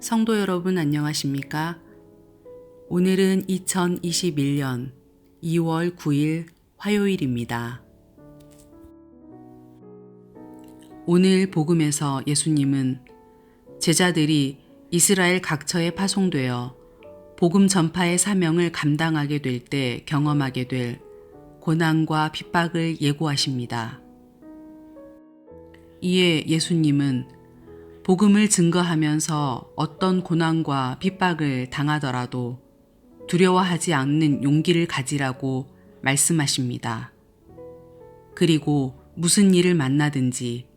성도 여러분 안녕하십니까? 오늘은 2021년 2월 9일 화요일입니다. 오늘 복음에서 예수님은 제자들이 이스라엘 각처에 파송되어 복음 전파의 사명을 감당하게 될 때 경험하게 될 고난과 핍박을 예고하십니다. 이에 예수님은 복음을 증거하면서 어떤 고난과 핍박을 당하더라도 두려워하지 않는 용기를 가지라고 말씀하십니다. 그리고 무슨 일을 만나든지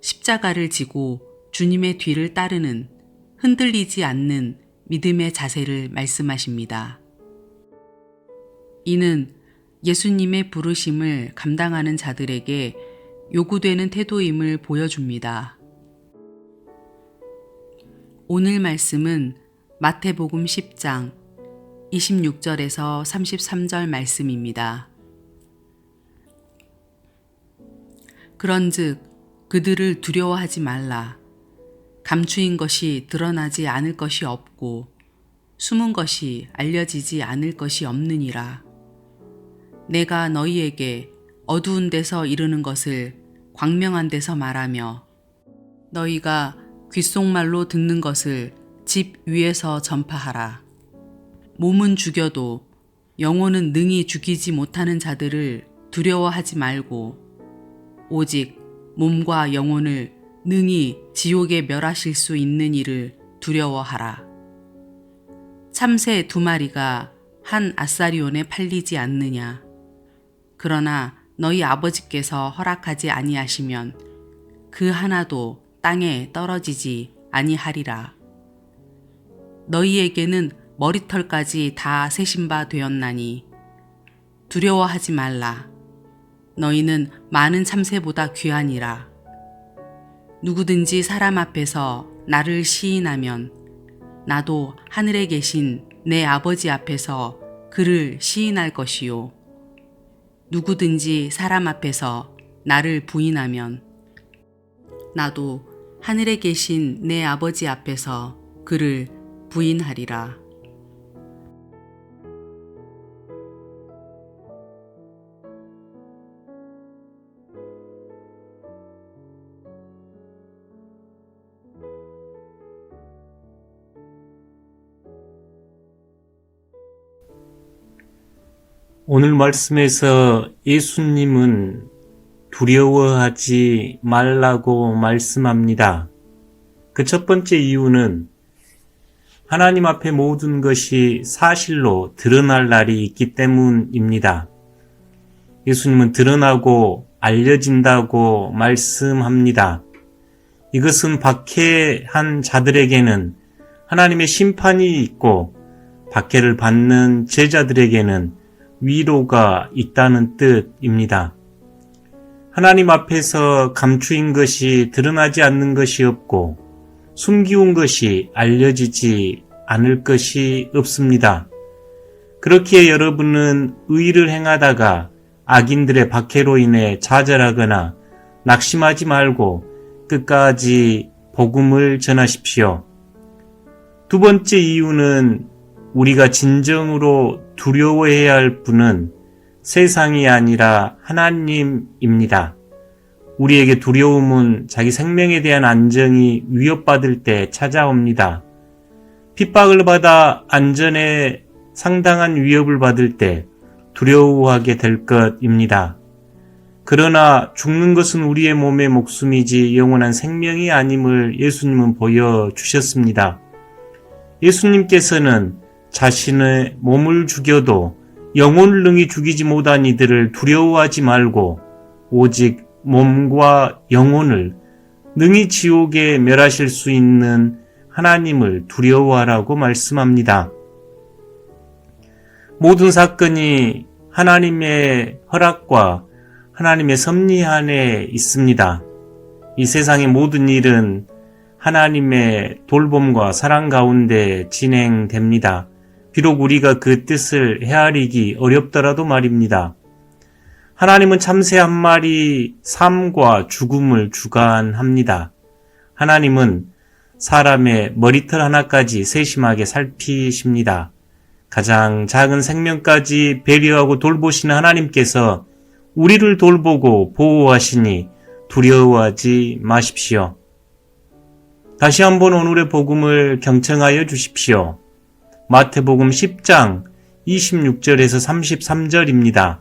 십자가를 지고 주님의 뒤를 따르는 흔들리지 않는 믿음의 자세를 말씀하십니다. 이는 예수님의 부르심을 감당하는 자들에게 요구되는 태도임을 보여줍니다. 오늘 말씀은 마태복음 10장 26절에서 33절 말씀입니다. 그런즉 그들을 두려워하지 말라. 감추인 것이 드러나지 않을 것이 없고 숨은 것이 알려지지 않을 것이 없느니라. 내가 너희에게 어두운 데서 이르는 것을 광명한 데서 말하며 너희가 귓속말로 듣는 것을 집 위에서 전파하라. 몸은 죽여도 영혼은 능히 죽이지 못하는 자들을 두려워하지 말고 오직 몸과 영혼을 능히 지옥에 멸하실 수 있는 이를 두려워하라. 참새 2마리가 한 아사리온에 팔리지 않느냐. 그러나 너희 아버지께서 허락하지 아니하시면 그 하나도 땅에 떨어지지 아니하리라. 너희에게는 머리털까지 다 세신 바 되었나니 두려워하지 말라. 너희는 많은 참새보다 귀하니라. 누구든지 사람 앞에서 나를 시인하면 나도 하늘에 계신 내 아버지 앞에서 그를 시인할 것이요. 누구든지 사람 앞에서 나를 부인하면 나도 하늘에 계신 내 아버지 앞에서 그를 부인하리라. 오늘 말씀에서 예수님은 두려워하지 말라고 말씀합니다. 그 첫 번째 이유는 하나님 앞에 모든 것이 사실로 드러날 날이 있기 때문입니다. 예수님은 드러나고 알려진다고 말씀합니다. 이것은 박해한 자들에게는 하나님의 심판이 있고 박해를 받는 제자들에게는 위로가 있다는 뜻입니다. 하나님 앞에서 감추인 것이 드러나지 않는 것이 없고 숨기운 것이 알려지지 않을 것이 없습니다. 그렇기에 여러분은 의를 행하다가 악인들의 박해로 인해 좌절하거나 낙심하지 말고 끝까지 복음을 전하십시오. 두 번째 이유는 우리가 진정으로 두려워해야 할 분은 세상이 아니라 하나님입니다. 우리에게 두려움은 자기 생명에 대한 안정이 위협받을 때 찾아옵니다. 핍박을 받아 안전에 상당한 위협을 받을 때 두려워하게 될 것입니다. 그러나 죽는 것은 우리의 몸의 목숨이지 영원한 생명이 아님을 예수님은 보여주셨습니다. 예수님께서는 자신의 몸을 죽여도 영혼을 능히 죽이지 못한 이들을 두려워하지 말고 오직 몸과 영혼을 능히 지옥에 멸하실 수 있는 하나님을 두려워하라고 말씀합니다. 모든 사건이 하나님의 허락과 하나님의 섭리 안에 있습니다. 이 세상의 모든 일은 하나님의 돌봄과 사랑 가운데 진행됩니다. 비록 우리가 그 뜻을 헤아리기 어렵더라도 말입니다. 하나님은 참새 한 마리 삶과 죽음을 주관합니다. 하나님은 사람의 머리털 하나까지 세심하게 살피십니다. 가장 작은 생명까지 배려하고 돌보시는 하나님께서 우리를 돌보고 보호하시니 두려워하지 마십시오. 다시 한번 오늘의 복음을 경청하여 주십시오. 마태복음 10장 26절에서 33절입니다.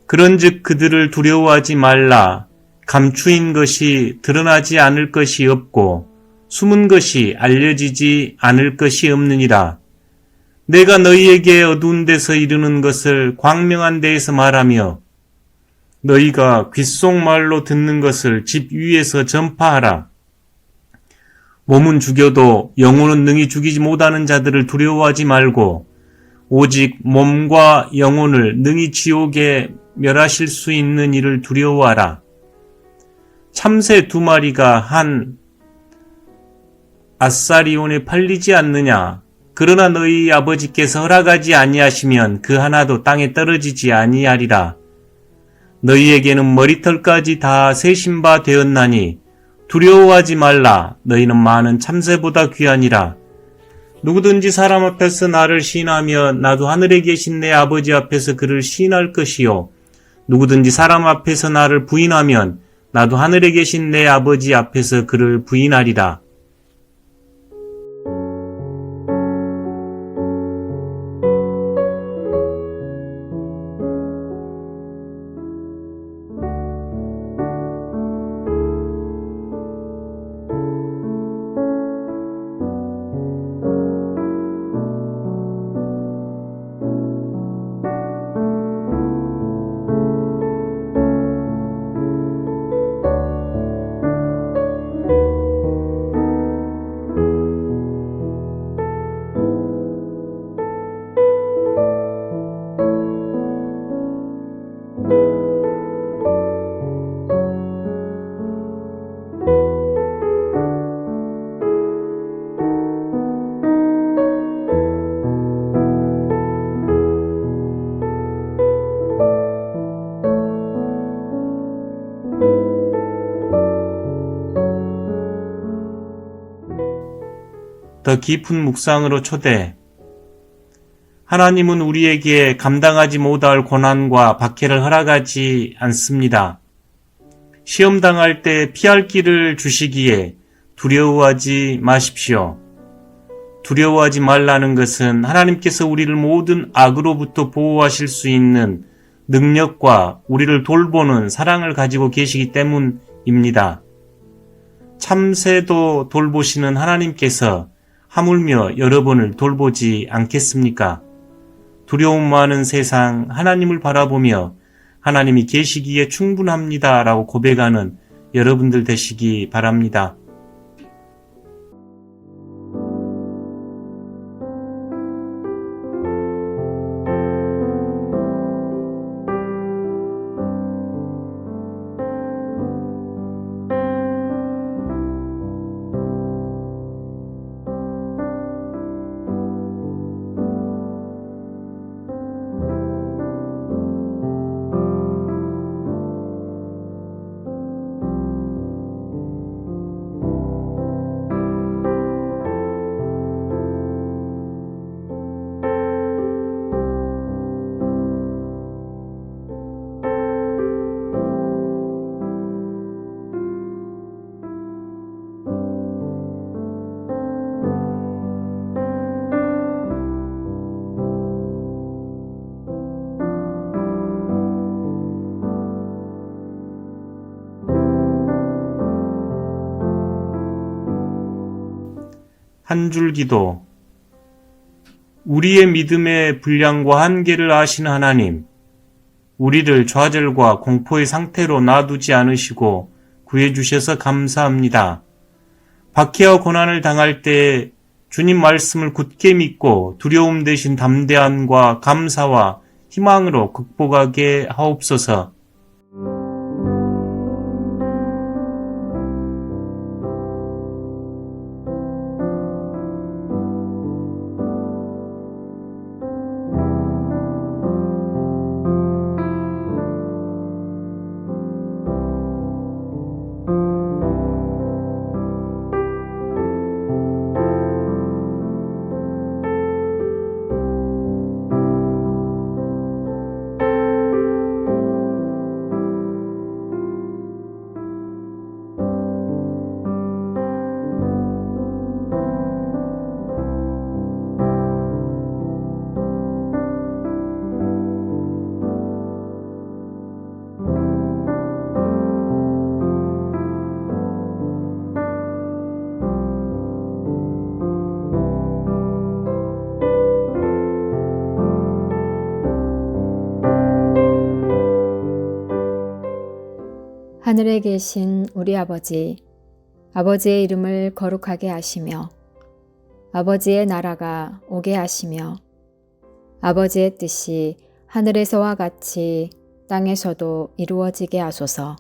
그런즉 그들을 두려워하지 말라. 감추인 것이 드러나지 않을 것이 없고 숨은 것이 알려지지 않을 것이 없느니라. 내가 너희에게 어두운 데서 이르는 것을 광명한 데에서 말하며 너희가 귓속말로 듣는 것을 집 위에서 전파하라. 몸은 죽여도 영혼은 능히 죽이지 못하는 자들을 두려워하지 말고 오직 몸과 영혼을 능히 지옥에 멸하실 수 있는 이를 두려워하라. 참새 2마리가 한 아사리온에 팔리지 않느냐? 그러나 너희 아버지께서 허락하지 아니하시면 그 하나도 땅에 떨어지지 아니하리라. 너희에게는 머리털까지 다 세신 바 되었나니 두려워하지 말라. 너희는 많은 참새보다 귀하니라. 누구든지 사람 앞에서 나를 시인하며 나도 하늘에 계신 내 아버지 앞에서 그를 시인할 것이요. 누구든지 사람 앞에서 나를 부인하면 나도 하늘에 계신 내 아버지 앞에서 그를 부인하리라. 더 깊은 묵상으로 초대. 하나님은 우리에게 감당하지 못할 고난과 박해를 허락하지 않습니다. 시험 당할 때 피할 길을 주시기에 두려워하지 마십시오. 두려워하지 말라는 것은 하나님께서 우리를 모든 악으로부터 보호하실 수 있는 능력과 우리를 돌보는 사랑을 가지고 계시기 때문입니다. 참새도 돌보시는 하나님께서 하물며 여러분을 돌보지 않겠습니까? 두려움 많은 세상 하나님을 바라보며 하나님이 계시기에 충분합니다 라고 고백하는 여러분들 되시기 바랍니다. 한 줄 기도. 우리의 믿음의 분량과 한계를 아시는 하나님, 우리를 좌절과 공포의 상태로 놔두지 않으시고 구해주셔서 감사합니다. 박해와 고난을 당할 때 주님 말씀을 굳게 믿고 두려움 대신 담대함과 감사와 희망으로 극복하게 하옵소서. 하늘에 계신 우리 아버지, 아버지의 이름을 거룩하게 하시며 아버지의 나라가 오게 하시며 아버지의 뜻이 하늘에서와 같이 땅에서도 이루어지게 하소서.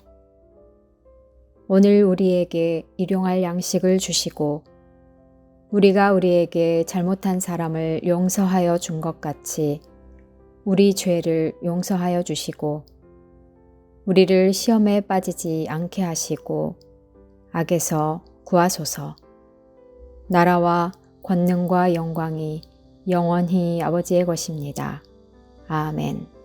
오늘 우리에게 일용할 양식을 주시고 우리가 우리에게 잘못한 사람을 용서하여 준 것 같이 우리 죄를 용서하여 주시고 우리를 시험에 빠지지 않게 하시고 악에서 구하소서. 나라와 권능과 영광이 영원히 아버지의 것입니다. 아멘.